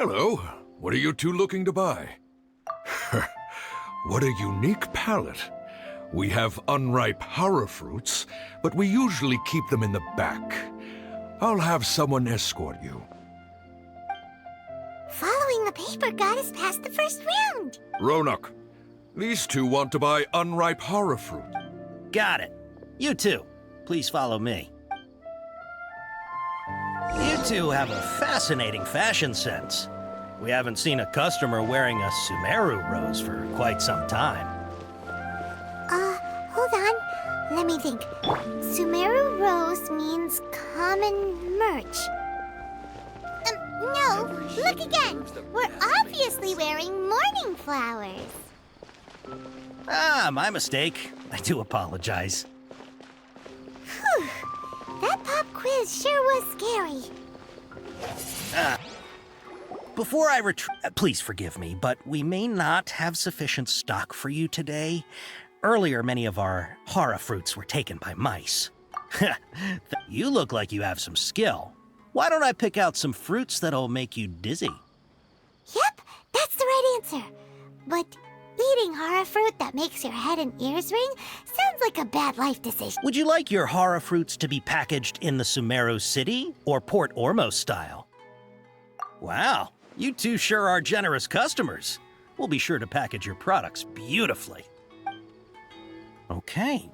Hello. What are you two looking to buy? What a unique palette. We have unripe horror fruits, but we usually keep them in the back. I'll have someone escort you. Following the paper got us past the first round. Ronak, these two want to buy unripe horror fruit. Got it. You two, please follow me. You two have a fascinating fashion sense. We haven't seen a customer wearing a Sumeru rose for quite some time. Hold on. Let me think. Sumeru rose means common merch. No, look again. We're obviously wearing morning flowers. Ah, my mistake. I do apologize. Whew. That pop quiz sure was scary. Before I please forgive me, but we may not have sufficient stock for you today. Earlier, many of our hara fruits were taken by mice. You look like you have some skill. Why don't I pick out some fruits that'll make you dizzy? Yep, that's the right answer. But eating hara fruit that makes your head and ears ring sounds like a bad life decision. Would you like your hara fruits to be packaged in the Sumeru City or Port Ormos style? Wow, you two sure are generous customers. We'll be sure to package your products beautifully. Okay,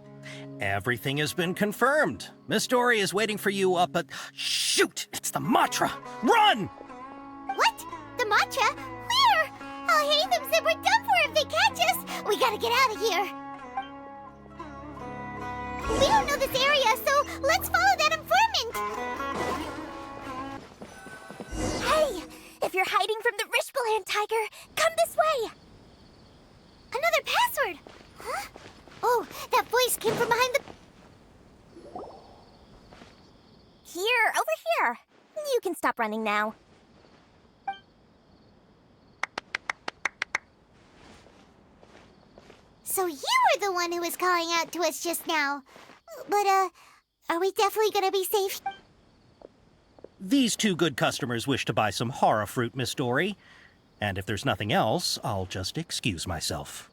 everything has been confirmed. Miss Dory is waiting for you up at... Shoot! It's the Matra! Run! What? The matcha? Where? I'll hate them said we're done for if they catch us. We gotta get out of here. We don't know this area, so let's follow that informant. Hey, if you're hiding from the Rishbaland tiger, come this way. Another password. Huh? Oh, that voice came from behind the... Here, over here. You can stop running now. So you were the one who was calling out to us just now. But, are we definitely gonna be safe? These two good customers wish to buy some hara fruit, Miss Dory. And if there's nothing else, I'll just excuse myself.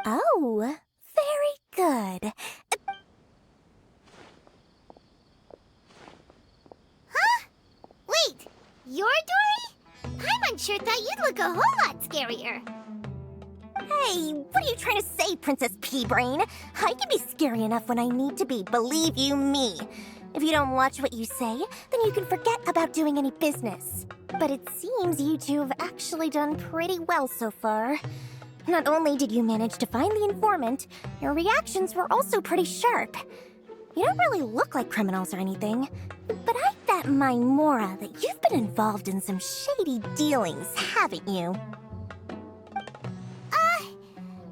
Oh, very good. Huh? Wait, you're Dory? Paimon sure thought you'd look a whole lot scarier. Hey, what are you trying to say, Princess Pea-Brain? I can be scary enough when I need to be, believe you me. If you don't watch what you say, then you can forget about doing any business. But it seems you two have actually done pretty well so far. Not only did you manage to find the informant, your reactions were also pretty sharp. You don't really look like criminals or anything, but I bet my Mora that you've been involved in some shady dealings, haven't you?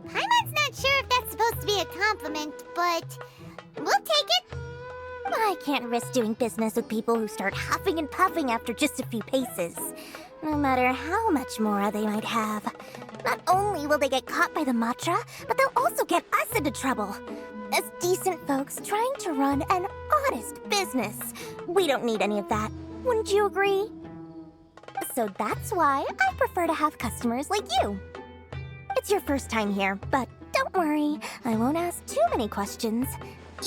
Paimon's not sure if that's supposed to be a compliment, but we'll take it. I can't risk doing business with people who start huffing and puffing after just a few paces, no matter how much Mora they might have. Not only will they get caught by the Matra, but they'll also get us into trouble. As decent folks trying to run an honest business, we don't need any of that. Wouldn't you agree? So that's why I prefer to have customers like you. It's your first time here, but don't worry, I won't ask too many questions.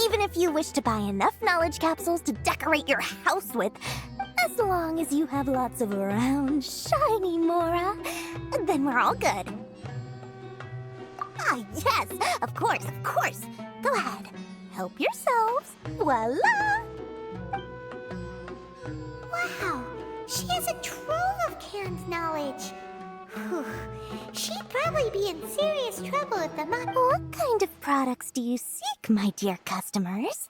Even if you wish to buy enough knowledge capsules to decorate your house with, as long as you have lots of round, shiny Mora, then we're all good. Ah, yes, of course, of course. Go ahead, help yourselves. Voila! Wow, she has a trove of canned knowledge. Whew. She'd probably be in serious trouble if the What kind of products do you seek, my dear customers?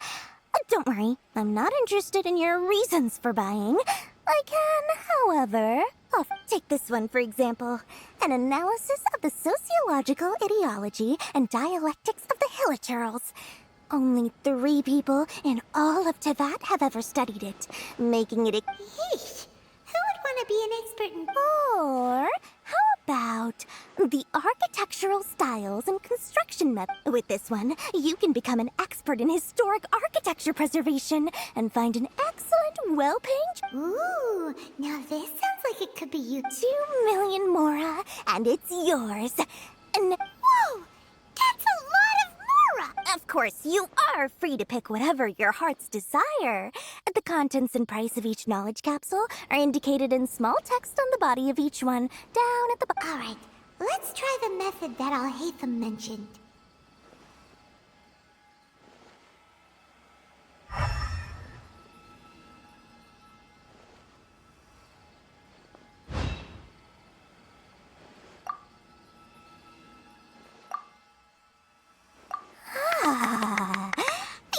Don't worry, I'm not interested in your reasons for buying. I can, however... Oh, take this one, for example. An analysis of the sociological ideology and dialectics of the Hilichurls. Only 3 people in all of Teyvat have ever studied it, making it a... Yeesh. Who would want to be an expert in... Or how about the architectural styles and construction method. With this one, you can become an expert in historic architecture preservation and find an excellent, well-paying... Ooh, now this sounds like it could be you. 2 million mora, and it's yours. And... Whoa! That's a lot of mora! Of course, you are free to pick whatever your heart's desire. The contents and price of each knowledge capsule are indicated in small text on the body of each one, down at the bottom. All right, let's try the method that Al-Haytham mentioned.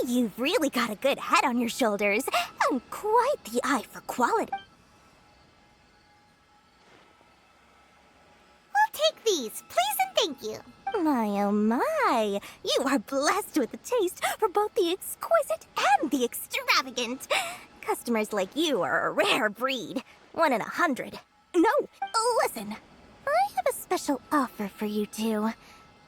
You've really got a good head on your shoulders, and quite the eye for quality. We'll take these, please and thank you. My oh my, you are blessed with a taste for both the exquisite and the extravagant. Customers like you are a rare breed, 1 in 100. No, listen, I have a special offer for you two.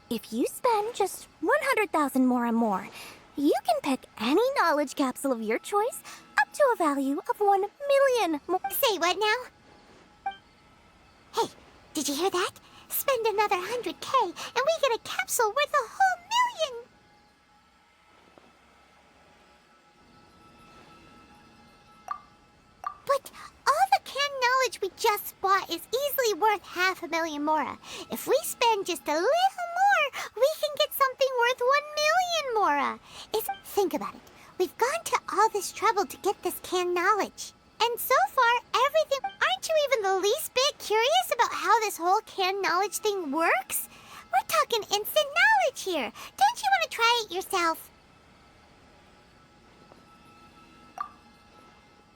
If you spend just 100,000 more and more, you can pick any knowledge capsule of your choice up to a value of 1 million more. Say what now? Hey, did you hear that? Spend another 100K and we get a capsule worth a whole million! But all the canned knowledge we just bought is easily worth 500,000 mora. If we spend just a little more, we can get something worth 1 million mora. Think about it. We've gone to all this trouble to get this canned knowledge. And so far, everything... Aren't you even the least bit curious about how this whole canned knowledge thing works? We're talking instant knowledge here. Don't you want to try it yourself?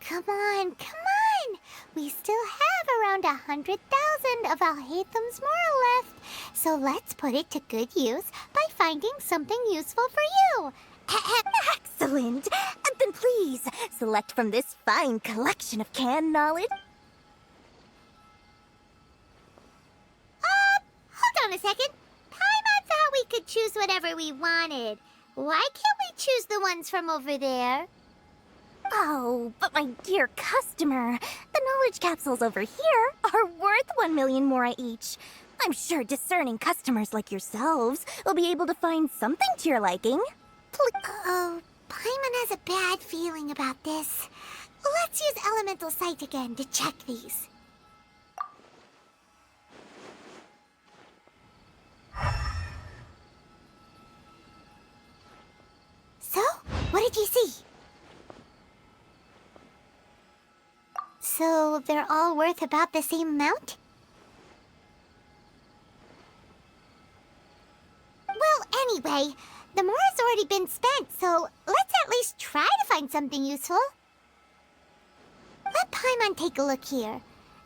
Come on, come on! We still have around 100,000 of Al-Haytham's mora left. So let's put it to good use by finding something useful for you. Excellent! Then please, select from this fine collection of canned knowledge. Hold on a second. Paimon thought we could choose whatever we wanted. Why can't we choose the ones from over there? Oh, but my dear customer, the knowledge capsules over here are worth 1 million mora each. I'm sure discerning customers like yourselves will be able to find something to your liking. Uh-oh, Paimon has a bad feeling about this. Let's use Elemental Sight again to check these. So, what did you see? So, they're all worth about the same amount? Well, anyway, the mora's already been spent, so let's at least try to find something useful. Let Paimon take a look here.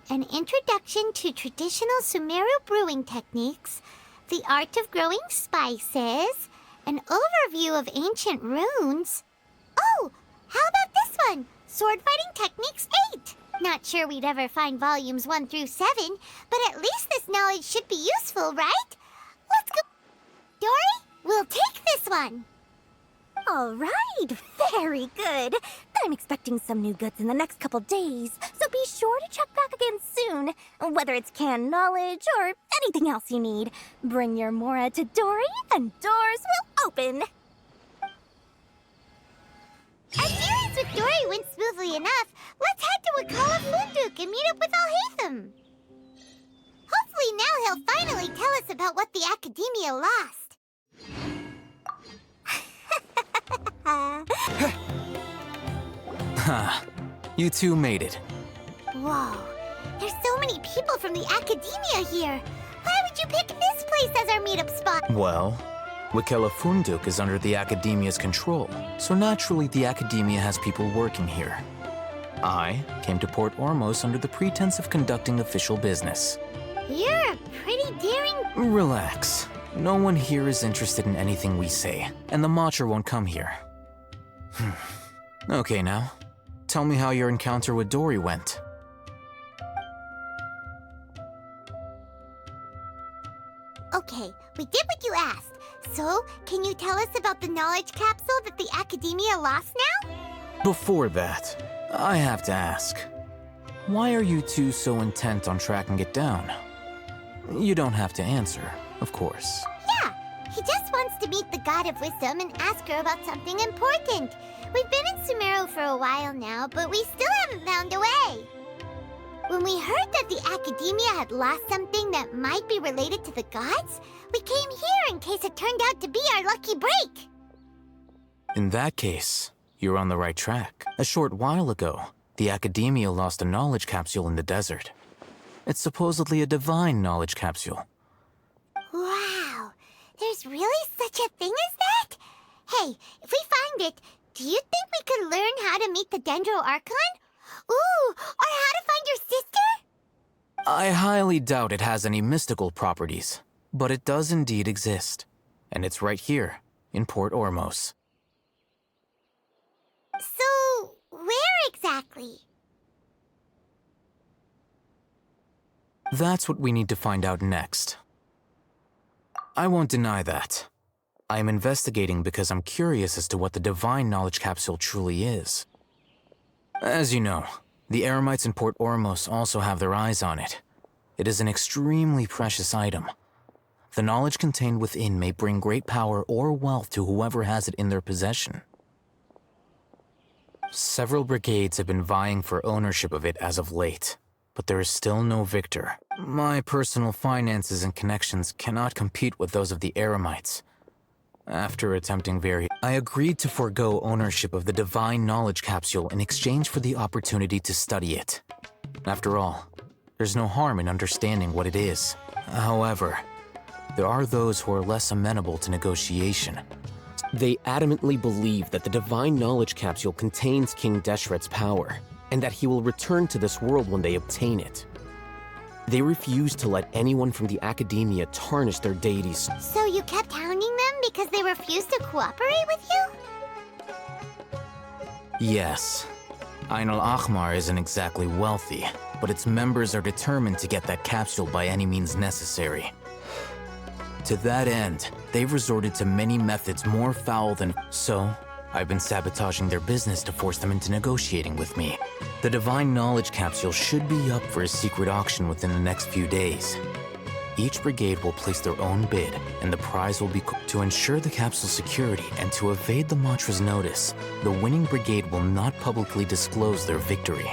An introduction to traditional Sumeru brewing techniques, the art of growing spices, an overview of ancient runes. Oh, how about this one? Sword fighting techniques 8. Not sure we'd ever find volumes 1 through 7, but at least this knowledge should be useful, right? Let's go. Dory, we'll take this one. All right, very good. I'm expecting some new goods in the next couple days, so be sure to check back again soon. Whether it's canned knowledge or anything else you need, bring your mora to Dory and doors will open. Our dealings with Dory went smoothly enough. Let's head to Wakala Funduk and meet up with Al-Haytham. Hopefully now he'll finally tell us about what the Academia lost. You two made it. Whoa, there's so many people from the Academia here. Why would you pick this place as our meetup spot? Well, Wakela Funduk is under the Academia's control, so naturally the Academia has people working here. I came to Port Ormos under the pretense of conducting official business. You're a pretty daring... Relax. No one here is interested in anything we say, and the Matcha won't come here. Okay now, tell me how your encounter with Dory went. We did what you asked. So, can you tell us about the knowledge capsule that the Academia lost now? Before that, I have to ask. Why are you two so intent on tracking it down? You don't have to answer, of course. Yeah, he just wants to meet the God of Wisdom and ask her about something important. We've been in Sumeru for a while now, but we still haven't found a way. When we heard that the Academia had lost something that might be related to the gods, we came here in case it turned out to be our lucky break. In that case, you're on the right track. A short while ago, the Academia lost a knowledge capsule in the desert. It's supposedly a divine knowledge capsule. Wow, there's really such a thing as that? Hey, if we find it, do you think we could learn how to meet the Dendro Archon? Ooh, or how to find your sister? I highly doubt it has any mystical properties, but it does indeed exist. And it's right here, in Port Ormos. So, where exactly? That's what we need to find out next. I won't deny that. I am investigating because I'm curious as to what the divine knowledge capsule truly is. As you know, the Eremites in Port Ormos also have their eyes on it. It is an extremely precious item. The knowledge contained within may bring great power or wealth to whoever has it in their possession. Several brigades have been vying for ownership of it as of late, but there is still no victor. My personal finances and connections cannot compete with those of the Eremites. After attempting I agreed to forego ownership of the divine knowledge capsule in exchange for the opportunity to study it. After all, there's no harm in understanding what it is. However, there are those who are less amenable to negotiation. They adamantly believe that the divine knowledge capsule contains King Deshret's power, and that he will return to this world when they obtain it. They refuse to let anyone from the Academia tarnish their deities. So you kept hounding them because they refused to cooperate with you? Yes. Ain al-Ahmar isn't exactly wealthy, but its members are determined to get that capsule by any means necessary. To that end, they've resorted to many methods more foul than... So, I've been sabotaging their business to force them into negotiating with me. The divine knowledge capsule should be up for a secret auction within the next few days. Each brigade will place their own bid, and the prize will be to ensure the capsule's security and to evade the Matra's notice. The winning brigade will not publicly disclose their victory.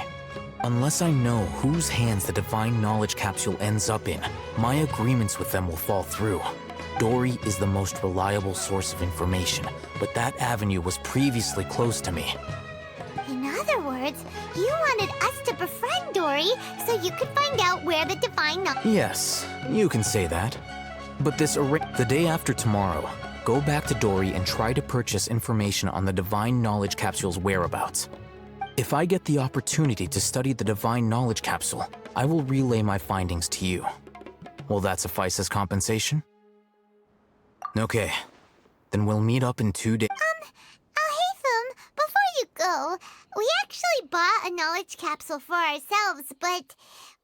Unless I know whose hands the divine knowledge capsule ends up in, my agreements with them will fall through. Dory is the most reliable source of information, but that avenue was previously closed to me. In other words, you wanted us to befriend Dory so you could find out where the divine knowledge... Yes, you can say that. But the day after tomorrow, go back to Dory and try to purchase information on the divine knowledge capsule's whereabouts. If I get the opportunity to study the divine knowledge capsule, I will relay my findings to you. Will that suffice as compensation? Okay, then we'll meet up in 2 days. Alhaitham, before you go, we actually bought a knowledge capsule for ourselves, but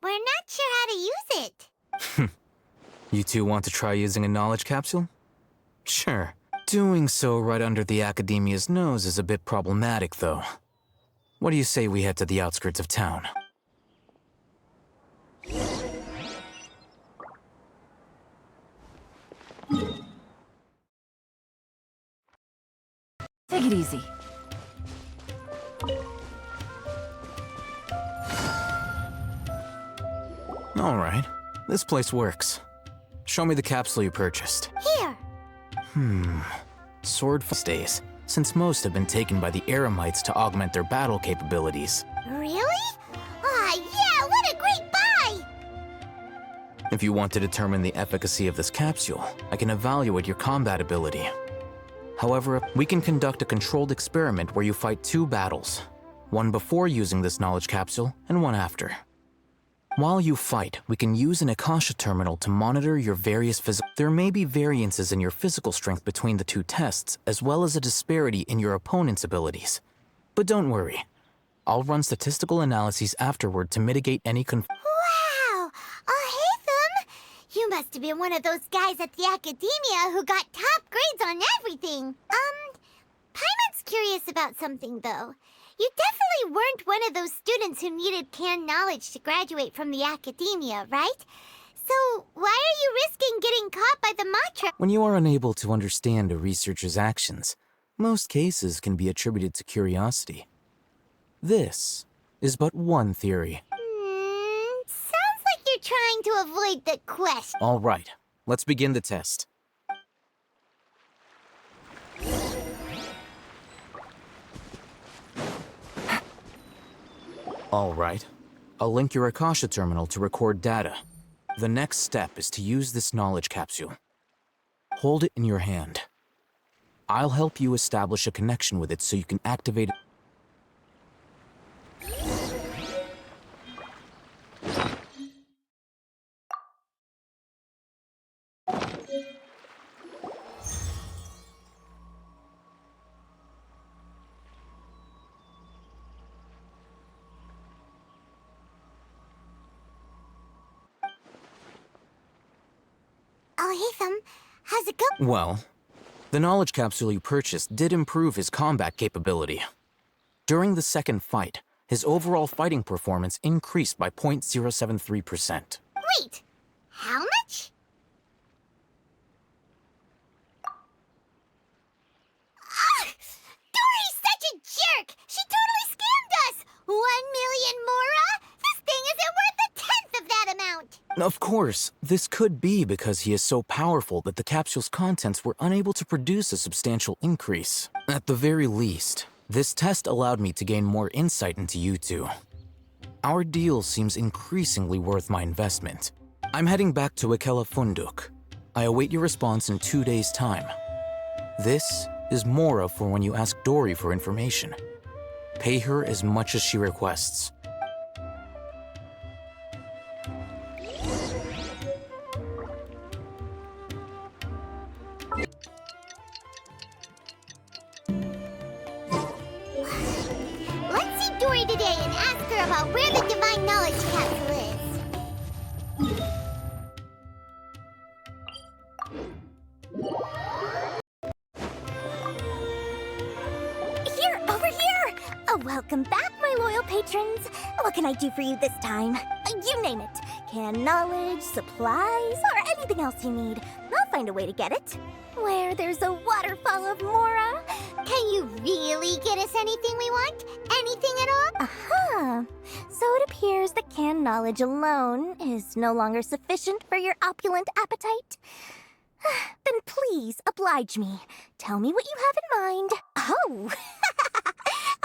we're not sure how to use it. You two want to try using a knowledge capsule? Sure. Doing so right under the Academia's nose is a bit problematic, though. What do you say we head to the outskirts of town? Take it easy. All right, this place works. Show me the capsule you purchased. Here. Sword stays, since most have been taken by the Eremites to augment their battle capabilities. Really? Ah, yeah, what a great buy! If you want to determine the efficacy of this capsule, I can evaluate your combat ability. However, we can conduct a controlled experiment where you fight 2 battles, one before using this knowledge capsule and one after. While you fight, we can use an Akasha terminal to monitor your various physical... There may be variances in your physical strength between the 2 tests, as well as a disparity in your opponent's abilities. But don't worry. I'll run statistical analyses afterward to mitigate any Wow! Alhaitham! You must have been one of those guys at the academia who got top grades on everything. Paimon's curious about something, though. You definitely weren't one of those students who needed canned knowledge to graduate from the academia, right? So, why are you risking getting caught by the Matra? When you are unable to understand a researcher's actions, most cases can be attributed to curiosity. This is but one theory. Sounds like you're trying to avoid the question. All right, let's begin the test. All right, I'll link your Akasha terminal to record data. The next step is to use this knowledge capsule. Hold it in your hand. I'll help you establish a connection with it so you can activate it. Oh, Hatham, how's it go? Well, the knowledge capsule you purchased did improve his combat capability. During the second fight, his overall fighting performance increased by 0.073%. Wait, how much? Dory's such a jerk! She totally scammed us! 1 million Mora? This thing isn't worth a tenth of that amount! Of course, this could be because he is so powerful that the capsule's contents were unable to produce a substantial increase. At the very least, this test allowed me to gain more insight into you two. Our deal seems increasingly worth my investment. I'm heading back to Funduk. I await your response in 2 days' time. This is Mora for when you ask Dory for information. Pay her as much as she requests. Let's see Dory today and ask her about where the divine knowledge capsule is. Here, over here! Welcome back, my loyal patrons. What can I do for you this time? You name it. Canned knowledge, supplies, or anything else you need. I'll find a way to get it. Where there's a waterfall of Mora. Can you really get us anything we want? Anything at all? Aha! So it appears that canned knowledge alone is no longer sufficient for your opulent appetite. Then please oblige me. Tell me what you have in mind. Oh!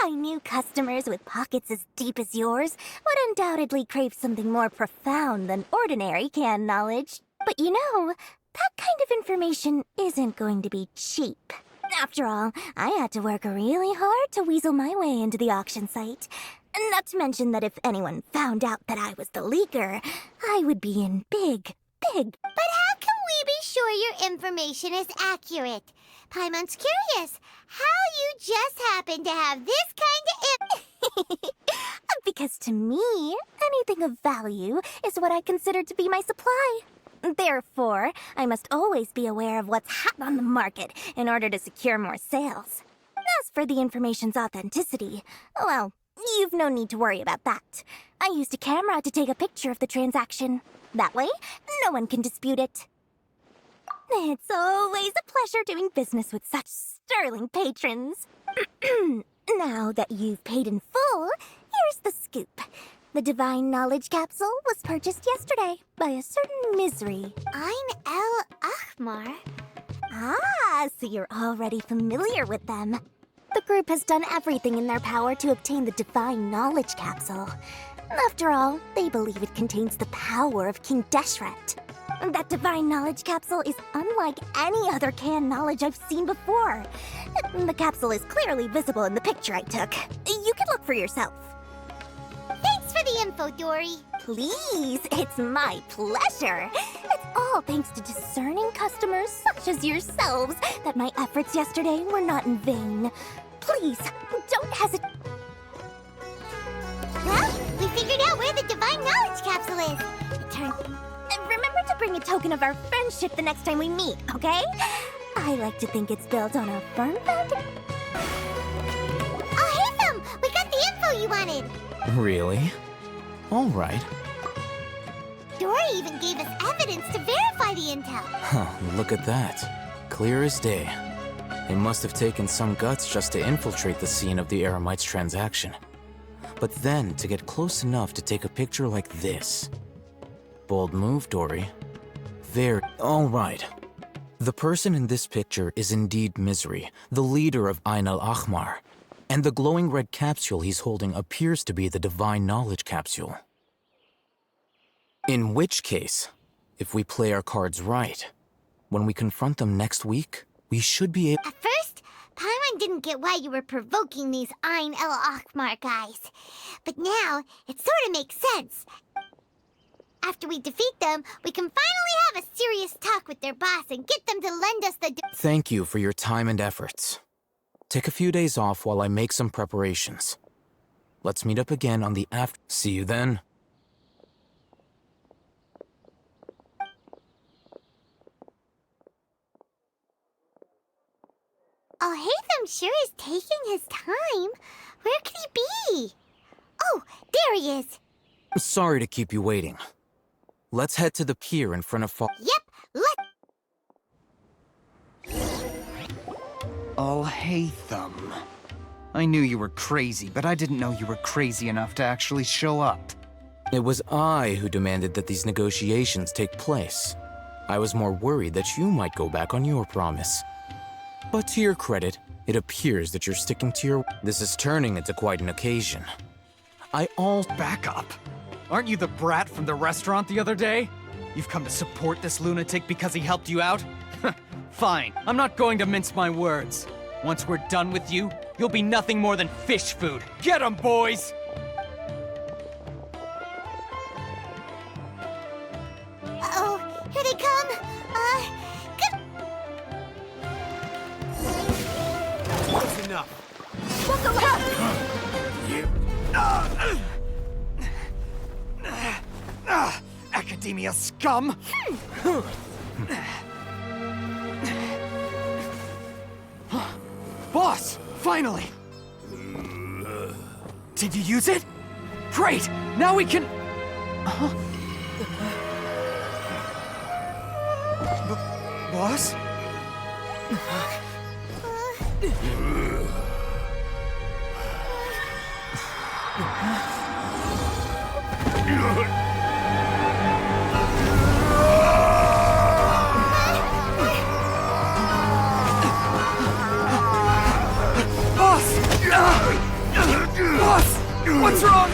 I knew customers with pockets as deep as yours would undoubtedly crave something more profound than ordinary canned knowledge. But you know, that kind of information isn't going to be cheap. After all, I had to work really hard to weasel my way into the auction site. Not to mention that if anyone found out that I was the leaker, I would be in big. But how can we be sure your information is accurate? Paimon's curious how you just happen to have this kind of Because to me, anything of value is what I consider to be my supply. Therefore, I must always be aware of what's hot on the market in order to secure more sales. As for the information's authenticity, well, you've no need to worry about that. I used a camera to take a picture of the transaction. That way, no one can dispute it. It's always a pleasure doing business with such sterling patrons. Now that you've paid in full, here's the scoop. The divine knowledge capsule was purchased yesterday by a certain misery. Ein El Ahmar? Ah, so you're already familiar with them. The group has done everything in their power to obtain the divine knowledge capsule. After all, they believe it contains the power of King Deshret. That divine knowledge capsule is unlike any other canned knowledge I've seen before. The capsule is clearly visible in the picture I took. You can look for yourself. Thanks for the info, Dory. Please, it's my pleasure. It's all thanks to discerning customers such as yourselves that my efforts yesterday were not in vain. Please, don't hesitate. Well, we figured out where the divine knowledge capsule is. remember to bring a token of our friendship the next time we meet, okay? I like to think it's built on a firm foundation. Oh, hey, Thumb! We got the info you wanted! Really? All right. Dory even gave us evidence to verify the intel. Huh, look at that. Clear as day. It must have taken some guts just to infiltrate the scene of the Eremites transaction. But then to get close enough to take a picture like this. Bold move, Dory. Very. All right. The person in this picture is indeed Misery, the leader of Ain al-Ahmar. And the glowing red capsule he's holding appears to be the Divine Knowledge capsule. In which case, if we play our cards right, when we confront them next week, we should be able— At first, Paimon didn't get why you were provoking these Ain el-Ahmar guys. But now, it sort of makes sense. After we defeat them, we can finally have a serious talk with their boss and get them to lend us the— Thank you for your time and efforts. Take a few days off while I make some preparations. Let's meet up again on the after— See you then. Oh, Hatham sure is taking his time. Where could he be? Oh, there he is. Sorry to keep you waiting. Let's head to the pier in front of Yep, let's— Oh, Hatham. I knew you were crazy, but I didn't know you were crazy enough to actually show up. It was I who demanded that these negotiations take place. I was more worried that you might go back on your promise. But to your credit, it appears that you're sticking to your— This is turning into quite an occasion. Back up. Aren't you the brat from the restaurant the other day? You've come to support this lunatic because he helped you out? Fine, I'm not going to mince my words. Once we're done with you, you'll be nothing more than fish food. Get 'em, boys! Uh-oh, here they come. Good— That's enough. Academia scum! Boss! Finally! Did you use it? Great! Now we can... Boss? Boss! What's wrong?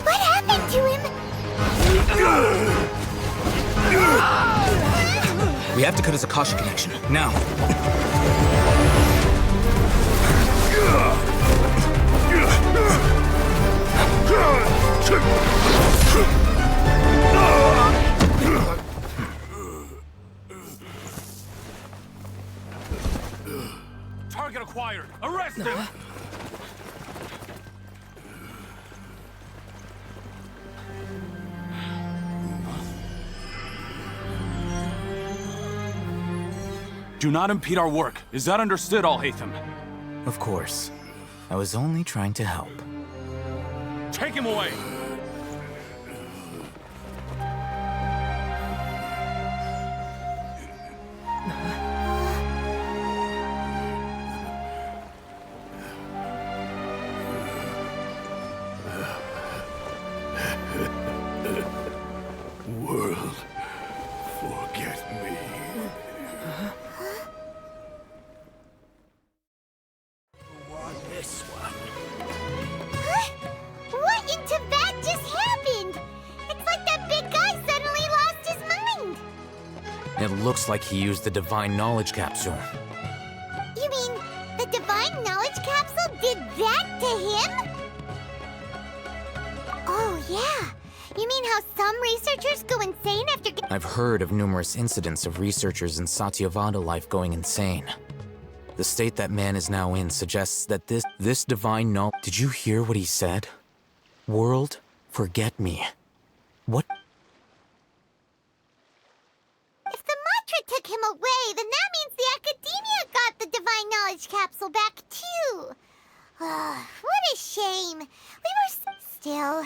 What happened to him? We have to cut his Akasha connection, now. Target acquired. Arrest him! Do not impede our work. Is that understood, Al-Haytham? Of course. I was only trying to help. Take him away! World, forget me. This one. What in Tibet just happened? It's like that big guy suddenly lost his mind. It looks like he used the Divine Knowledge capsule. You mean the Divine Knowledge Capsule did that to him? Oh, yeah. You mean how some researchers go insane after I've heard of numerous incidents of researchers in Satyavada life going insane. The state that man is now in suggests that this divine knowledge— Did you hear what he said? World, forget me. What? took him away, then that means the Academia got the Divine Knowledge Capsule back, too. What a shame. We were still...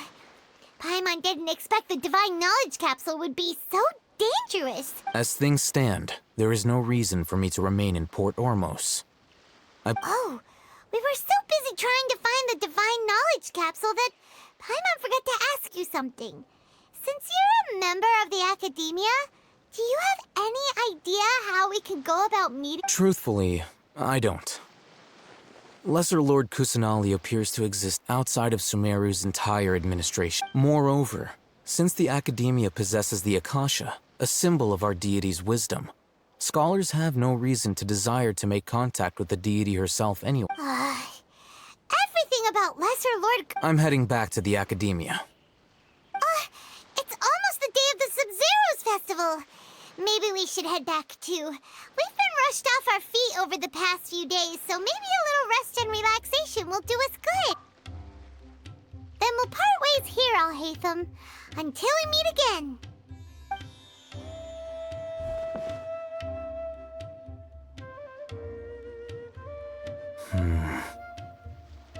Paimon didn't expect the Divine Knowledge Capsule would be so dangerous. As things stand, there is no reason for me to remain in Port Ormos. Oh, we were so busy trying to find the Divine Knowledge Capsule that Paimon forgot to ask you something. Since you're a member of the Academia, do you have any idea how we can go about meeting? Truthfully, I don't. Lesser Lord Kusanali appears to exist outside of Sumeru's entire administration. Moreover, since the Academia possesses the Akasha, a symbol of our deity's wisdom, scholars have no reason to desire to make contact with the deity herself anyway. Everything about Lesser Lord... I'm heading back to the Academia. It's almost the day of the Sub-Zeros Festival. Maybe we should head back, too. We've been rushed off our feet over the past few days, so maybe a little rest and relaxation will do us good. Then we'll part ways here, Alhaitham, until we meet again.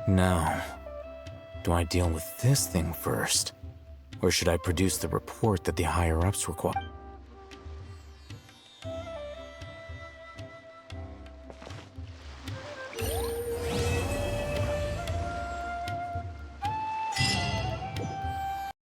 Now, do I deal with this thing first? Or should I produce the report that the higher-ups require?